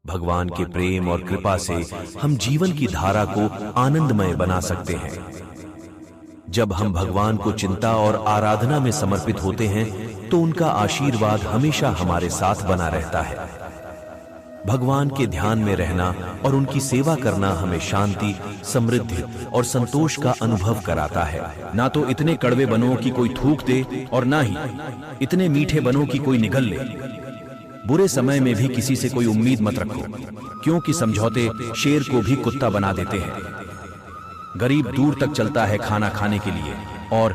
भगवान के प्रेम और कृपा से हम जीवन की धारा को आनंदमय बना सकते हैं। जब हम भगवान को चिंता और आराधना में समर्पित होते हैं तो उनका आशीर्वाद हमेशा हमारे साथ बना रहता है। भगवान के ध्यान में रहना और उनकी सेवा करना हमें शांति, समृद्धि और संतोष का अनुभव कराता है। ना तो इतने कड़वे बनो कि कोई थूक दे और ना ही इतने मीठे बनो कि कोई निगल ले। बुरे समय में भी किसी से कोई उम्मीद मत रखो, क्योंकि समझौते शेर को भी कुत्ता बना देते हैं। गरीब दूर तक चलता है खाना खाने के लिए और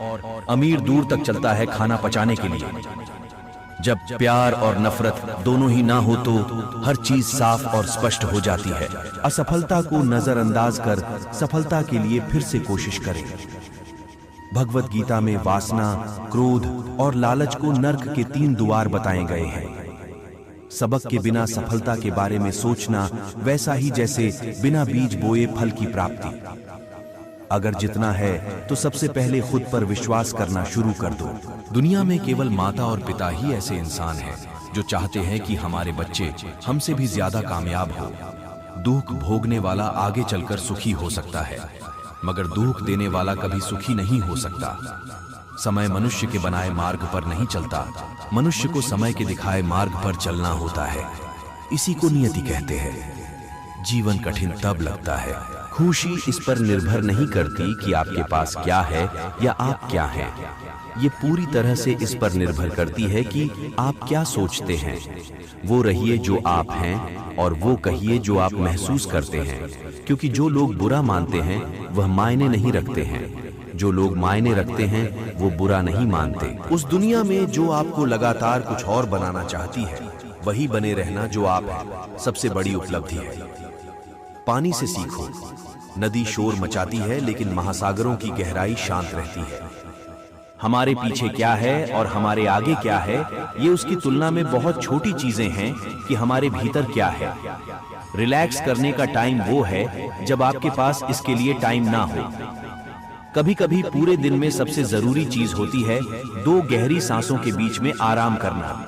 अमीर दूर तक चलता है खाना पचाने के लिए। जब प्यार और नफरत दोनों ही ना हो तो हर चीज साफ और स्पष्ट हो जाती है। असफलता को नजरअंदाज कर सफलता के लिए फिर से कोशिश करें। भगवत गीता में वासना, क्रोध और लालच को नर्क के 3 द्वार बताए गए हैं। सबक के बिना सफलता के बारे में सोचना वैसा ही जैसे बिना बीज बोए फल की प्राप्ति। अगर जितना है तो सबसे पहले खुद पर विश्वास करना शुरू कर दो। दुनिया में केवल माता और पिता ही ऐसे इंसान हैं जो चाहते हैं कि हमारे बच्चे हमसे भी ज्यादा कामयाब हो। दुख भोगने वाला आगे चलकर सुखी हो सकता है, मगर दुख देने वाला कभी सुखी नहीं हो सकता। समय मनुष्य के बनाए मार्ग पर नहीं चलता, मनुष्य को समय के दिखाए मार्ग पर चलना होता है। इसी को नियति कहते हैं। जीवन कठिन तब लगता है। खुशी इस पर निर्भर नहीं करती कि आपके पास क्या है या आप क्या हैं। ये पूरी तरह से इस पर निर्भर करती है कि आप क्या सोचते हैं। वो रहिए जो आप हैं और वो कहिए जो आप महसूस करते हैं, क्योंकि जो लोग बुरा मानते हैं वह मायने नहीं रखते हैं। जो लोग मायने रखते हैं वो बुरा नहीं मानते। उस दुनिया में जो आपको लगातार कुछ और बनाना चाहती है, वही बने रहना जो आप हैं, सबसे बड़ी उपलब्धि है। पानी से सीखो। नदी शोर मचाती है लेकिन महासागरों की गहराई शांत रहती है। हमारे पीछे क्या है और हमारे आगे क्या है, ये उसकी तुलना में बहुत छोटी चीजें हैं कि हमारे भीतर क्या है। रिलैक्स करने का टाइम वो है जब आपके पास इसके लिए टाइम ना हो। कभी कभी पूरे दिन में सबसे जरूरी चीज होती है 2 गहरी सांसों के बीच में आराम करना।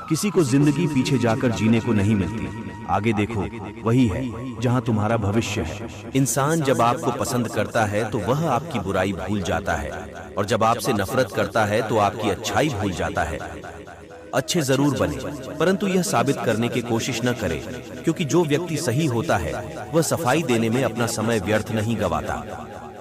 किसी को जिंदगी पीछे जाकर जीने को नहीं मिलती, आगे देखो, वही है जहां तुम्हारा भविष्य है। इंसान जब आपको पसंद करता है तो वह आपकी बुराई भूल जाता है, और जब आपसे नफरत करता है तो आपकी अच्छाई भूल जाता है। अच्छे जरूर बने, परंतु यह साबित करने की कोशिश न करें, क्योंकि जो व्यक्ति सही होता है वह सफाई देने में अपना समय व्यर्थ नहीं गवाता।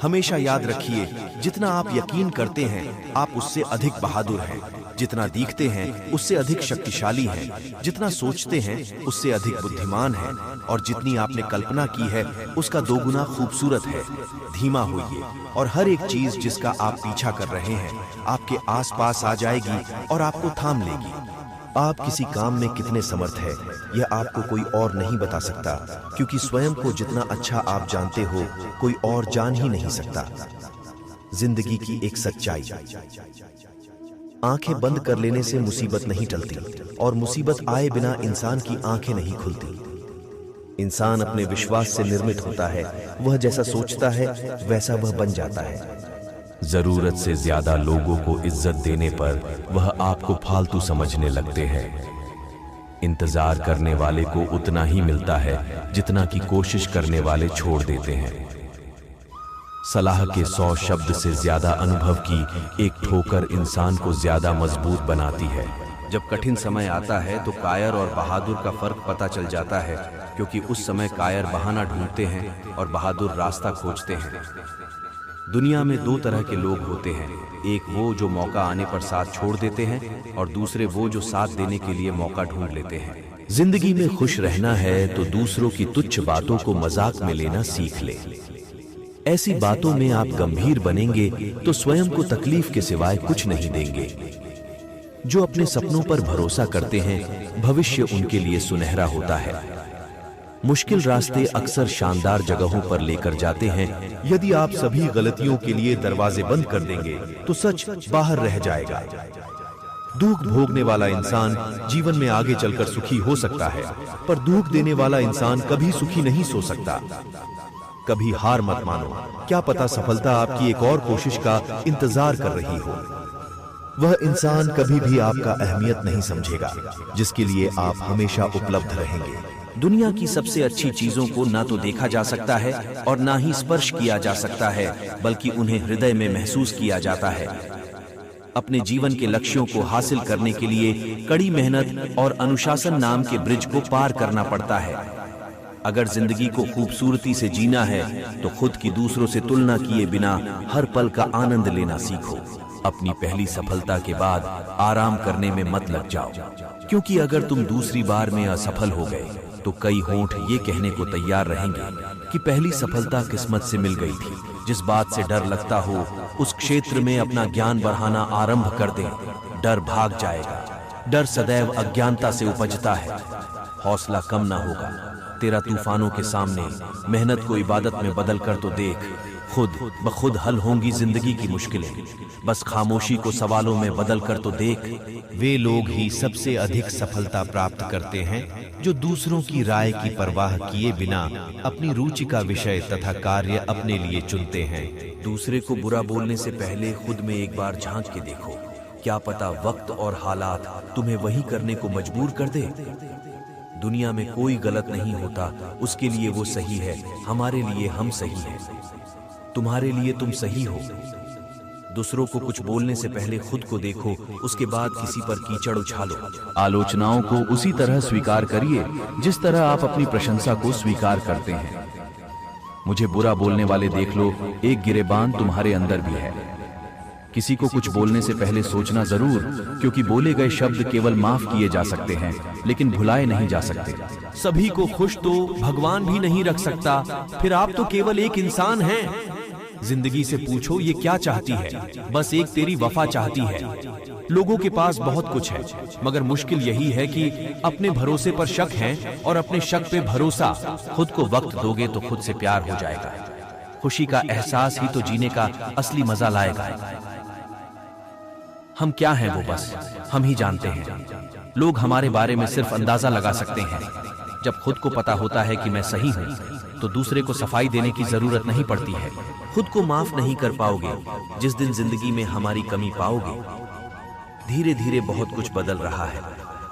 हमेशा याद रखिए, जितना आप यकीन करते हैं आप उससे अधिक बहादुर हैं। जितना दिखते हैं उससे अधिक शक्तिशाली हैं। जितना सोचते हैं उससे अधिक बुद्धिमान हैं, और जितनी आपने कल्पना की है उसका 2 गुना खूबसूरत है। धीमा होइए और हर एक चीज जिसका आप पीछा कर रहे हैं आपके आसपास आ जाएगी और आपको थाम लेगी। आप किसी काम में कितने समर्थ हैं यह आपको कोई और नहीं बता सकता, क्योंकि स्वयं को जितना अच्छा आप जानते हो कोई और जान ही नहीं सकता। जिंदगी की एक सच्चाई, आंखें बंद कर लेने से मुसीबत नहीं टलती, और मुसीबत आए बिना इंसान की आंखें नहीं खुलती। इंसान अपने विश्वास से निर्मित होता है। वह जैसा सोचता है वैसा वह बन जाता है। जरूरत से ज्यादा लोगों को इज्जत देने पर वह आपको फालतू समझने लगते हैं। इंतजार करने वाले को उतना ही मिलता है जितना कि कोशिश करने वाले छोड़ देते हैं। सलाह के 100 शब्द से ज्यादा अनुभव की एक ठोकर इंसान को ज्यादा मजबूत बनाती है। जब कठिन समय आता है तो कायर और बहादुर का फर्क पता चल जाता है, क्योंकि उस समय कायर बहाना ढूंढते हैं और बहादुर रास्ता खोजते हैं। दुनिया में 2 तरह के लोग होते हैं, एक वो जो मौका आने पर साथ छोड़ देते हैं, और दूसरे वो जो साथ देने के लिए मौका ढूंढ लेते हैं। जिंदगी में खुश रहना है तो दूसरों की तुच्छ बातों को मजाक में लेना सीख ले। ऐसी बातों में आप गंभीर बनेंगे तो स्वयं को तकलीफ के सिवाय कुछ नहीं देंगे। जो अपने सपनों पर भरोसा करते हैं भविष्य उनके लिए सुनहरा होता है। मुश्किल रास्ते अक्सर शानदार जगहों पर लेकर जाते हैं। यदि आप सभी गलतियों के लिए दरवाजे बंद कर देंगे तो सच बाहर रह जाएगा। दुख भोगने वाला इंसान जीवन में आगे चलकर सुखी हो सकता है, पर दुख देने वाला इंसान कभी सुखी नहीं हो सकता। कभी हार मत मानो, क्या पता सफलता आपकी एक और कोशिश का इंतजार कर रही हो। वह इंसान कभी भी आपका अहमियत नहीं समझेगा जिसके लिए आप हमेशा उपलब्ध रहेंगे। दुनिया की सबसे अच्छी चीजों को ना तो देखा जा सकता है और ना ही स्पर्श किया जा सकता है, बल्कि उन्हें हृदय में महसूस किया जाता है। अपने जीवन के लक्ष्यों को हासिल करने के लिए कड़ी मेहनत और अनुशासन नाम के ब्रिज को पार करना पड़ता है। अगर जिंदगी को खूबसूरती से जीना है तो खुद की दूसरों से तुलना किए बिना हर पल का आनंद लेना सीखो। अपनी पहली सफलता के बाद आराम करने में मत लग जाओ, क्योंकि अगर तुम दूसरी बार में असफल हो गए तो कई होंठ ये कहने को तैयार रहेंगे कि पहली सफलता किस्मत से मिल गई थी। जिस बात से डर लगता हो उस क्षेत्र में अपना ज्ञान बढ़ाना आरंभ कर दे, डर भाग जाएगा। डर सदैव अज्ञानता से उपजता है। हौसला कम ना होगा। तेरा तूफानों के सामने मेहनत को इबादत में बदल कर तो देख, खुद ब खुद हल होंगी जिंदगी की मुश्किलें। बस खामोशी को सवालों में बदल कर तो देख। वे लोग ही सबसे अधिक सफलता प्राप्त करते हैं जो दूसरों की राय की परवाह किए बिना अपनी रुचि का विषय तथा कार्य अपने लिए चुनते हैं। दूसरे को बुरा बोलने से पहले खुद में एक बार झांक के देखो। क्या पता वक्त और हालात तुम्हें वही करने को मजबूर कर दे। दुनिया में कोई गलत नहीं होता, उसके लिए वो सही है, हमारे लिए हम सही हैं। तुम्हारे लिए तुम सही हो। दूसरों को कुछ बोलने से पहले खुद को देखो, उसके बाद किसी पर कीचड़ उछालो। आलोचनाओं को उसी तरह स्वीकार करिए जिस तरह आप अपनी प्रशंसा को स्वीकार करते हैं। मुझे बुरा बोलने वाले देख लो, एक गिरेबान तुम्हारे अंदर भी है। किसी को कुछ बोलने से पहले सोचना जरूर, क्योंकि बोले गए शब्द केवल माफ किए जा सकते हैं, लेकिन भुलाए नहीं जा सकते। सभी को खुश तो भगवान भी नहीं रख सकता, फिर आप तो केवल एक इंसान हैं। जिंदगी से पूछो ये क्या चाहती है, बस एक तेरी वफा चाहती है। लोगों के पास बहुत कुछ है, मगर मुश्किल यही है कि अपने भरोसे पर शक है और अपने शक पे भरोसा। खुद को वक्त दोगे तो खुद से प्यार हो जाएगा। खुशी का एहसास ही तो जीने का असली मजा लाएगा। हम क्या हैं वो बस हम ही जानते हैं। लोग हमारे बारे में सिर्फ अंदाजा लगा सकते हैं। जब खुद को पता होता है कि मैं सही हूं तो दूसरे को सफाई देने की जरूरत नहीं पड़ती है। खुद को माफ नहीं कर पाओगे जिस दिन जिंदगी में हमारी कमी पाओगे। धीरे धीरे बहुत कुछ बदल रहा है,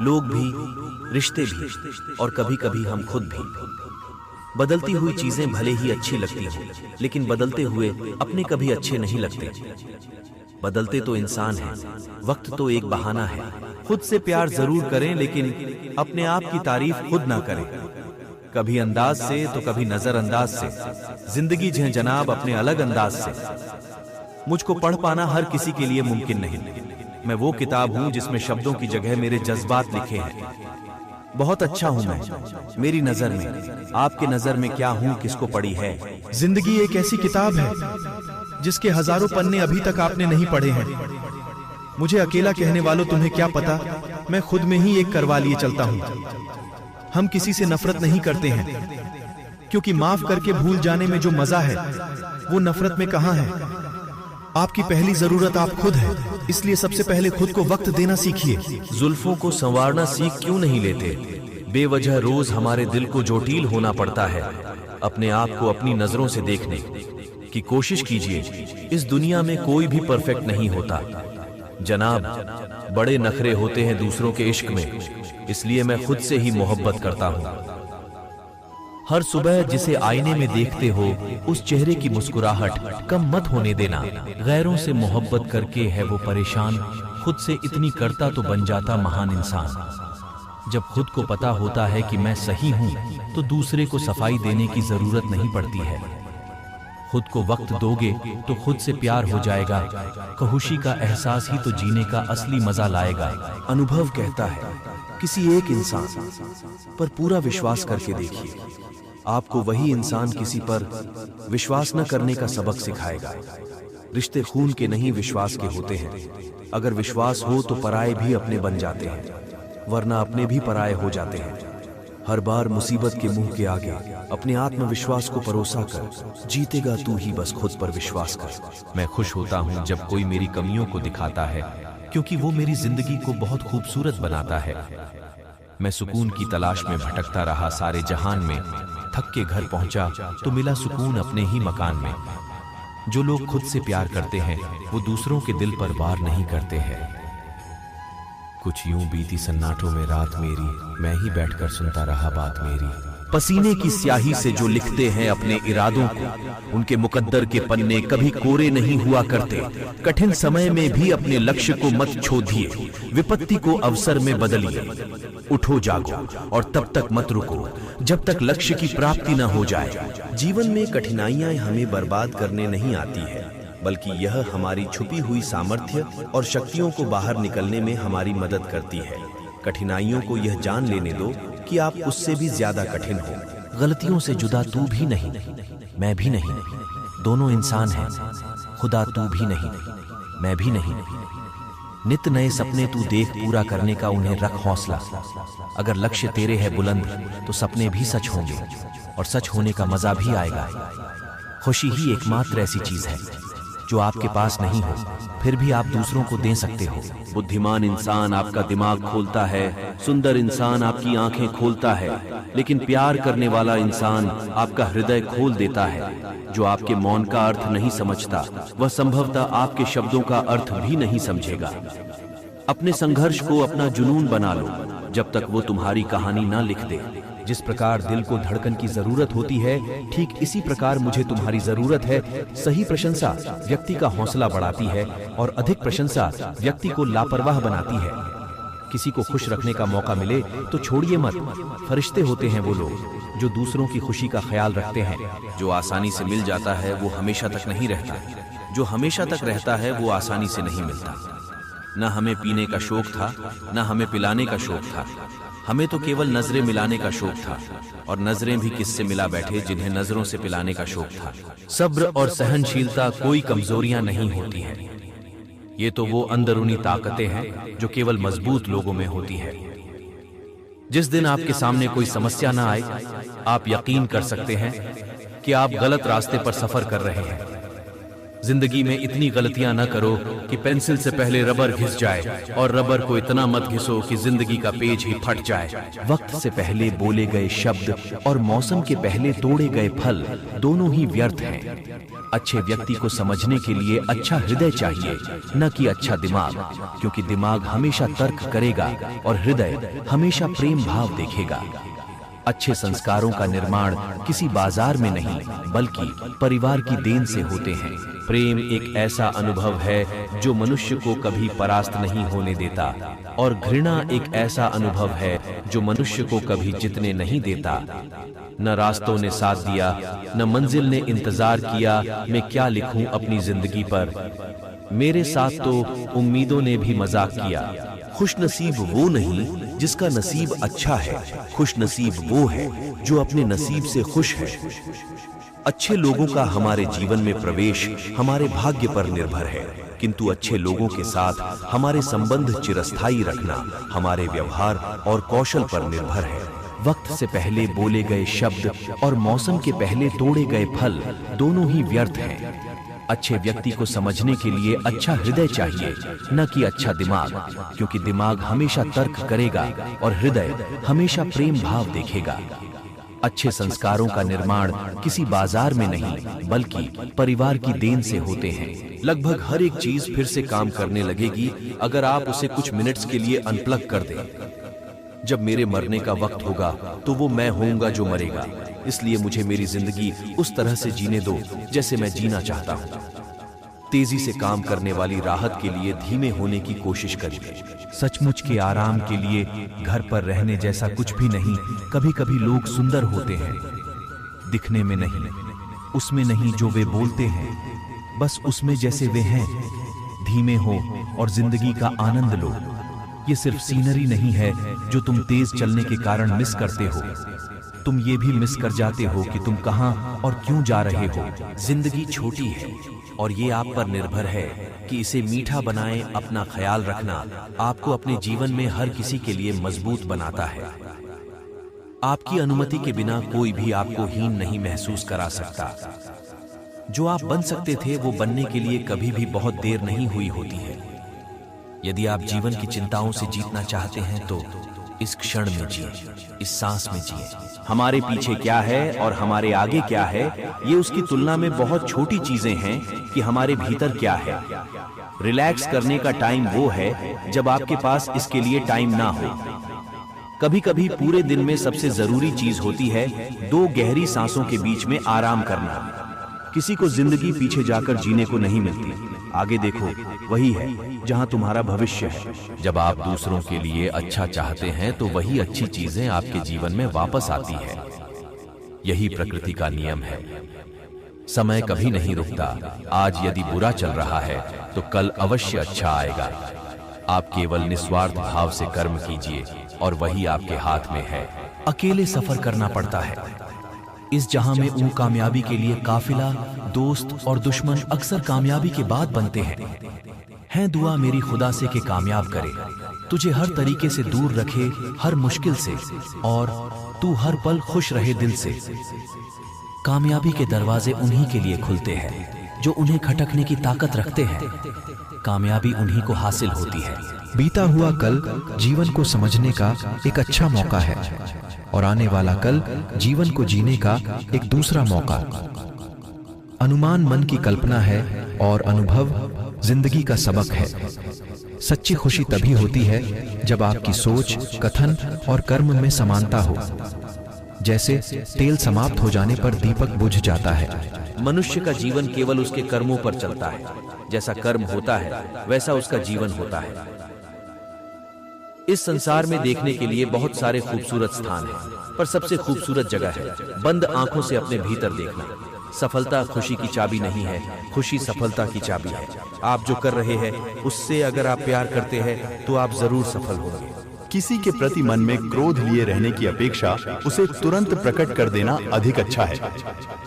लोग भी, रिश्ते भी, और कभी कभी हम खुद भी। बदलती हुई चीजें भले ही अच्छी लगती हैं, लेकिन बदलते हुए अपने कभी अच्छे नहीं लगते। बदलते तो इंसान हैं, वक्त तो एक बहाना है। खुद से प्यार जरूर करें, लेकिन अपने आप की तारीफ खुद ना करें। कभी अंदाज से तो कभी नजरअंदाज से। जिंदगी है जनाब अपने अलग अंदाज से। मुझको पढ़ पाना हर किसी के लिए मुमकिन नहीं। मैं वो किताब हूं जिसमें शब्दों की जगह मेरे जज्बात लिखे हैं। बहुत अच्छा हूं मैं मेरी नजर में। आपके नजर में क्या हूं किसको पढ़ी है। जिंदगी एक ऐसी किताब है जिसके हजारों पन्ने अभी तक आपने नहीं पढ़े हैं। मुझे अकेला कहने वालों तुम्हें क्या पता, मैं खुद में ही एक करवा लिए चलता हूं। हम किसी से नफरत नहीं करते हैं, क्योंकि माफ करके भूल जाने में जो मजा है वो नफरत में कहां है। आपकी पहली जरूरत आप खुद है, इसलिए सबसे पहले खुद को वक्त देना सीखिए। जुल्फों को संवारना सीख क्यों नहीं लेते। बेवजह रोज हमारे दिल को जोटील होना पड़ता है। अपने आप को अपनी नजरों से देखने की कोशिश कीजिए। इस दुनिया में कोई भी परफेक्ट नहीं होता जनाब। बड़े नखरे होते हैं दूसरों के इश्क में, इसलिए मैं खुद से ही मोहब्बत करता हूं। हर सुबह जिसे आईने में देखते हो उस चेहरे की मुस्कुराहट कम मत होने देना। गैरों से मोहब्बत करके है वो परेशान, खुद से इतनी करता तो बन जाता महान इंसान। जब खुद को पता होता है कि मैं सही हूं तो दूसरे को सफाई देने की जरूरत नहीं पड़ती है। खुद को वक्त दोगे तो खुद से प्यार हो जाएगा। खुशी का एहसास ही तो जीने का असली मजा लाएगा। अनुभव कहता है किसी एक इंसान पर पूरा विश्वास करके देखिए, आपको वही इंसान किसी पर विश्वास न करने का सबक सिखाएगा। रिश्ते खून के नहीं विश्वास के होते हैं। अगर विश्वास हो तो पराये भी अपने बन जाते हैं, वरना अपने भी पराये हो जाते हैं। हर बार मुसीबत के मुंह के आगे अपने आत्मविश्वास को परोसा कर जीतेगा तू ही, बस खुद पर विश्वास कर। मैं खुश होता हूं जब कोई मेरी कमियों को दिखाता है, क्योंकि वो मेरी जिंदगी को बहुत खूबसूरत बनाता है। मैं सुकून की तलाश में भटकता रहा सारे जहान में, थक के घर पहुंचा तो मिला सुकून अपने ही मकान में। जो लोग खुद से प्यार करते हैं वो दूसरों के दिल पर वार नहीं करते हैं। कुछ यूं बीती सन्नाटों में रात मेरी, मैं ही बैठकर सुनता रहा बात मेरी। पसीने की स्याही से जो लिखते हैं अपने इरादों को, उनके मुकद्दर के पन्ने कभी कोरे नहीं हुआ करते। कठिन समय में भी अपने लक्ष्य को मत छोड़िए, विपत्ति को अवसर में बदलिए। उठो जागो और तब तक मत रुको जब तक लक्ष्य की प्राप्ति न हो जाए। जीवन में कठिनाइयां हमें बर्बाद करने नहीं आती है, बल्कि यह हमारी छुपी हुई सामर्थ्य और शक्तियों को बाहर निकलने में हमारी मदद करती है। कठिनाइयों को यह जान लेने दो कि आप उससे भी ज्यादा कठिन हो। गलतियों से जुदा तू भी नहीं, मैं भी नहीं, दोनों इंसान हैं। खुदा तू भी नहीं, मैं भी नहीं। नित नए सपने तू देख, पूरा करने का उन्हें रख हौसला। अगर लक्ष्य तेरे है बुलंद तो सपने भी सच होंगे और सच होने का मजा भी आएगा। खुशी ही एकमात्र ऐसी चीज है जो आपके पास नहीं हो, फिर भी आप दूसरों को दे सकते हो। बुद्धिमान इंसान आपका दिमाग खोलता है, सुंदर इंसान आपकी आंखें खोलता है, लेकिन प्यार करने वाला इंसान आपका हृदय खोल देता है। जो आपके मौन का अर्थ नहीं समझता, वह संभवतः आपके शब्दों का अर्थ भी नहीं समझेगा। अपने संघर्ष को अपना जुनून बना लो, जब तक वो तुम्हारी कहानी ना लिख दे। जिस प्रकार दिल को धड़कन की जरूरत होती है, ठीक इसी प्रकार मुझे तुम्हारी जरूरत है। सही प्रशंसा व्यक्ति का हौसला बढ़ाती है और अधिक प्रशंसा व्यक्ति को लापरवाह बनाती है। किसी को खुश रखने का मौका मिले तो छोड़िए मत। फरिश्ते होते हैं वो लोग जो दूसरों की खुशी का ख्याल रखते हैं। जो आसानी से मिल जाता है वो हमेशा तक नहीं रहता, जो हमेशा तक रहता है वो आसानी से नहीं मिलता। न हमें पीने का शौक था, न हमें पिलाने का शौक था, हमें तो केवल नजरें मिलाने का शौक था। और नजरें भी किससे मिला बैठे जिन्हें नजरों से पिलाने का शौक था। सब्र और सहनशीलता कोई कमजोरियां नहीं होती हैं। ये तो वो अंदरूनी ताकतें हैं जो केवल मजबूत लोगों में होती है। जिस दिन आपके सामने कोई समस्या ना आए, आप यकीन कर सकते हैं कि आप गलत रास्ते पर सफर कर रहे हैं। जिंदगी में इतनी गलतियां न करो कि पेंसिल से पहले रबर घिस जाए, और रबर को इतना मत घिसो कि जिंदगी का पेज ही फट जाए। वक्त से पहले बोले गए शब्द और मौसम के पहले तोड़े गए फल दोनों ही व्यर्थ हैं। अच्छे व्यक्ति को समझने के लिए अच्छा हृदय चाहिए, न कि अच्छा दिमाग, क्योंकि दिमाग हमेशा तर्क करेगा और हृदय हमेशा प्रेम भाव देखेगा। अच्छे संस्कारों का निर्माण किसी बाजार में नहीं, बल्कि परिवार की देन से होते हैं। प्रेम एक ऐसा अनुभव है जो मनुष्य को कभी परास्त नहीं होने देता, और घृणा एक ऐसा अनुभव है जो मनुष्य को कभी जीतने नहीं देता। न रास्तों ने साथ दिया, न मंजिल ने इंतजार किया, मैं क्या लिखूं अपनी जिंदगी पर। मेरे साथ तो उम्मीदों ने भी मजाक किया। खुश नसीब वो नहीं जिसका नसीब अच्छा है, खुश नसीब वो है जो अपने नसीब से खुश है। अच्छे लोगों का हमारे जीवन में प्रवेश हमारे भाग्य पर निर्भर है, किंतु अच्छे लोगों के साथ हमारे संबंध चिरस्थायी रखना हमारे व्यवहार और कौशल पर निर्भर है। वक्त से पहले बोले गए शब्द और मौसम के पहले तोड़े गए फल दोनों ही व्यर्थ हैं। अच्छे व्यक्ति को समझने के लिए अच्छा हृदय चाहिए, न कि अच्छा दिमाग, क्योंकि दिमाग हमेशा तर्क करेगा और हृदय हमेशा प्रेम भाव देखेगा। अच्छे संस्कारों का निर्माण किसी बाजार में नहीं, बल्कि परिवार की देन से होते हैं। लगभग हर एक चीज फिर से काम करने लगेगी अगर आप उसे कुछ मिनट्स के लिए अनप्लग कर दें। जब मेरे मरने का वक्त होगा तो वो मैं होऊंगा जो मरेगा, इसलिए मुझे मेरी जिंदगी उस तरह से जीने दो जैसे मैं जीना चाहता हूँ। तेजी से काम करने वाली राहत के लिए धीमे होने की कोशिश करिए। सचमुच के आराम के लिए घर पर रहने जैसा कुछ भी नहीं। कभी कभी लोग सुंदर होते हैं, दिखने में नहीं, उसमें नहीं जो वे बोलते हैं, बस उसमें जैसे वे हैं। धीमे हो और जिंदगी का आनंद लो। ये सिर्फ सीनरी नहीं है जो तुम तेज चलने के कारण मिस करते हो, तुम ये भी मिस कर जाते हो कि तुम कहां और क्यों जा रहे हो। जिंदगी छोटी है और ये आप पर निर्भर है कि इसे मीठा बनाएं। अपना ख्याल रखना आपको अपने जीवन में हर किसी के लिए मजबूत बनाता है। आपकी अनुमति के बिना कोई भी आपको हीन नहीं महसूस करा सकता। जो आप बन सकते थे वो बनने के लिए कभी भी बहुत देर नहीं हुई होती है। यदि आप जीवन की चिंताओं से जीतना चाहते हैं तो इस क्षण में जिए, इस सांस में जिए। हमारे पीछे क्या है और हमारे आगे क्या है, ये उसकी तुलना में बहुत छोटी चीजें हैं कि हमारे भीतर क्या है। रिलैक्स करने का टाइम वो है जब आपके पास इसके लिए टाइम ना हो। कभी कभी पूरे दिन में सबसे जरूरी चीज होती है 2 गहरी सांसों के बीच में आराम करना। किसी को जिंदगी पीछे जाकर जीने को नहीं मिलती, आगे देखो, वही है जहां तुम्हारा भविष्य है। जब आप दूसरों के लिए अच्छा चाहते हैं तो वही अच्छी चीजें आपके जीवन में वापस आती है। यही प्रकृति का नियम है। समय कभी नहीं रुकता। आज यदि बुरा चल रहा है तो कल अवश्य अच्छा आएगा। आप केवल निस्वार्थ भाव से कर्म कीजिए और वही आपके हाथ में है। अकेले सफर करना पड़ता है। इस जहां में ऊं कामयाबी के लिए काफिला, दोस्त और दुश्मन अक्सर कामयाबी के बाद बनते हैं दुआ मेरी खुदा से कि कामयाब करे, तुझे हर तरीके से दूर रखे, हर मुश्किल से, और तू हर पल खुश रहे दिल से। कामयाबी के दरवाजे उन्हीं के लिए खुलते हैं जो उन्हें खटकने की ताकत रखते हैं। कामयाबी उन्हीं को हासिल होती है। बीता हुआ कल जीवन को समझने का एक अच्छा मौका है और आने वाला कल जीवन को जीने का एक दूसरा मौका। अनुमान मन की कल्पना है और अनुभव जिंदगी का सबक है। सच्ची खुशी तभी होती है जब आपकी सोच, कथन और कर्म में समानता हो। जैसे तेल समाप्त हो जाने पर दीपक बुझ जाता है। मनुष्य का जीवन केवल उसके कर्मों पर चलता है। जैसा कर्म होता है वैसा उसका जीवन होता है। इस संसार में देखने के लिए बहुत सारे खूबसूरत स्थान हैं, पर सबसे खूबसूरत जगह है बंद आंखों से अपने भीतर देखना। सफलता खुशी की चाबी नहीं है, खुशी सफलता की चाबी है। आप जो कर रहे हैं उससे अगर आप प्यार करते हैं तो आप जरूर सफल होंगे। किसी के प्रति मन में क्रोध लिए रहने की अपेक्षा उसे तुरंत प्रकट कर देना अधिक अच्छा है।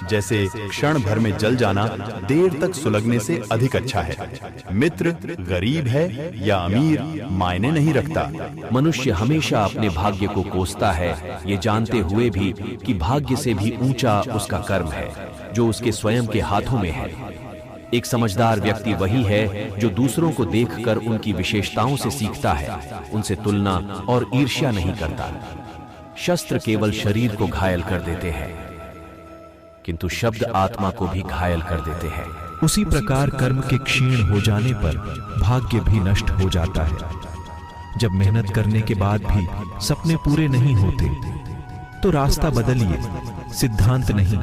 जैसे क्षण भर में जल जाना देर तक सुलगने से अधिक अच्छा है। मित्र गरीब है या अमीर मायने नहीं रखता। मनुष्य हमेशा अपने भाग्य को कोसता है, ये जानते हुए भी कि भाग्य से भी ऊंचा उसका कर्म है जो उसके स्वयं के हाथों में है। एक समझदार व्यक्ति वही है जो दूसरों को देखकर उनकी विशेषताओं से सीखता है, उनसे तुलना और ईर्ष्या नहीं करता। शस्त्र केवल शरीर को घायल कर देते हैं, किंतु शब्द आत्मा को भी घायल कर देते हैं। उसी प्रकार कर्म के क्षीण हो जाने पर भाग्य भी नष्ट हो जाता है। जब मेहनत करने के बाद भी सपने पूरे नहीं होते तो रास्ता बदलिए, सिद्धांत नहीं,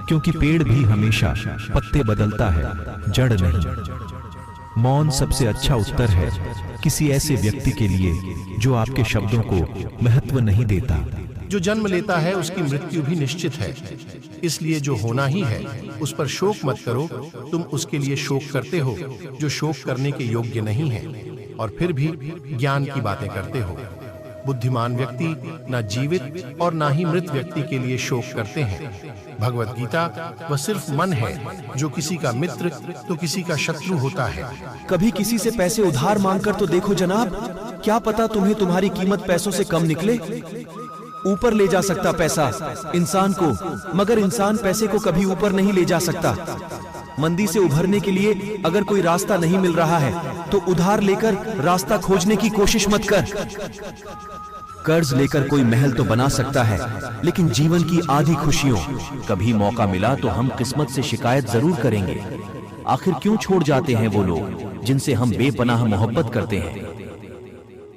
क्योंकि पेड़ भी हमेशा पत्ते बदलता है, जड़ नहीं। मौन सबसे अच्छा उत्तर है किसी ऐसे व्यक्ति के लिए जो आपके शब्दों को महत्व नहीं देता। जो जन्म लेता है उसकी मृत्यु भी निश्चित है, इसलिए जो होना ही है उस पर शोक मत करो। तुम उसके लिए शोक करते हो जो शोक करने के योग्य नहीं है, और फिर भी ज्ञान की बातें करते हो। बुद्धिमान व्यक्ति न जीवित और न ही मृत व्यक्ति के लिए शोक करते हैं। भगवत गीता वह सिर्फ मन है जो किसी का मित्र तो किसी का शत्रु होता है। कभी किसी से पैसे उधार मांगकर तो देखो जनाब, क्या पता तुम्हें तुम्हारी कीमत पैसों से कम निकले। ऊपर ले जा सकता पैसा इंसान को, मगर इंसान पैसे को कभी ऊपर नहीं ले जा सकता। मंदी से उभरने के लिए अगर कोई रास्ता नहीं मिल रहा है तो उधार लेकर रास्ता खोजने की कोशिश मत कर। कर्ज लेकर कोई महल तो बना सकता है, लेकिन जीवन की आधी खुशियों, कभी मौका मिला तो हम किस्मत से शिकायत जरूर करेंगे। आखिर क्यों छोड़ जाते हैं वो लोग जिनसे हम बेपनाह मोहब्बत करते हैं।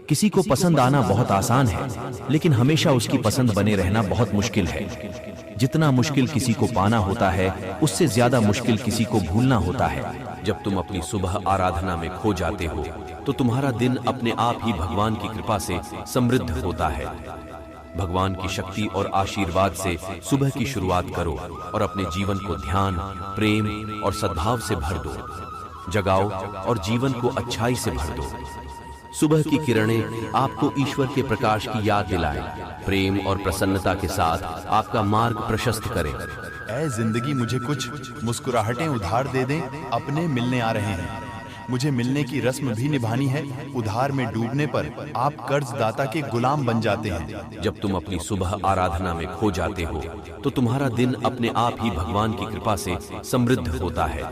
किसी को पसंद आना बहुत आसान है, लेकिन हमेशा उसकी पसंद बने रहना बहुत मुश्किल है। जितना मुश्किल किसी को पाना होता है, उससे ज्यादा मुश्किल किसी को भूलना होता है। जब तुम अपनी सुबह आराधना में खो जाते हो तो तुम्हारा दिन अपने आप ही भगवान की कृपा से समृद्ध होता है। भगवान की शक्ति और आशीर्वाद से सुबह की शुरुआत करो और अपने जीवन को ध्यान, प्रेम और सद्भाव से भर दो। जगाओ और जीवन को अच्छाई से भर दो। सुबह की किरणें आपको ईश्वर के प्रकाश की याद दिलाएं। प्रेम और प्रसन्नता के साथ आपका मार्ग प्रशस्त करें। ऐ जिंदगी मुझे कुछ मुस्कुराहटें उधार दे दें, अपने मिलने आ रहे हैं। मुझे मिलने की रस्म भी निभानी है। उधार में डूबने पर आप कर्जदाता के गुलाम बन जाते हैं। जब तुम अपनी सुबह आराधना में खो जाते हो तो तुम्हारा दिन अपने आप ही भगवान की कृपा से समृद्ध होता है।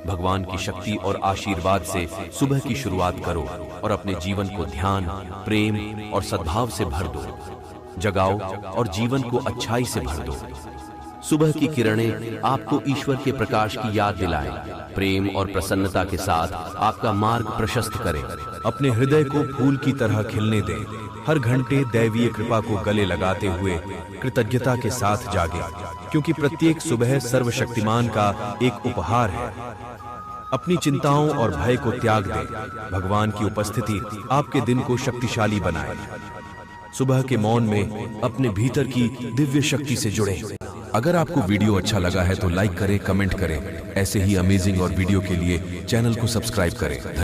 भगवान की शक्ति और आशीर्वाद से सुबह की शुरुआत करो और अपने जीवन को ध्यान, प्रेम और सद्भाव से भर दो। जगाओ और जीवन को अच्छाई से भर दो। सुबह की किरणें आपको ईश्वर के प्रकाश की याद दिलाएं, प्रेम और प्रसन्नता के साथ आपका मार्ग प्रशस्त करें। अपने हृदय को फूल की तरह खिलने दें। हर घंटे दैवीय कृपा को गले लगाते हुए कृतज्ञता के साथ जागें, क्योंकि प्रत्येक सुबह सर्वशक्तिमान का एक उपहार है। अपनी चिंताओं और भय को त्याग दें। भगवान की उपस्थिति आपके दिन को शक्तिशाली बनाए। सुबह के मौन में अपने भीतर की दिव्य शक्ति से जुड़ें। अगर आपको वीडियो अच्छा लगा है तो लाइक करें, कमेंट करें। ऐसे ही अमेजिंग और वीडियो के लिए चैनल को सब्सक्राइब करें।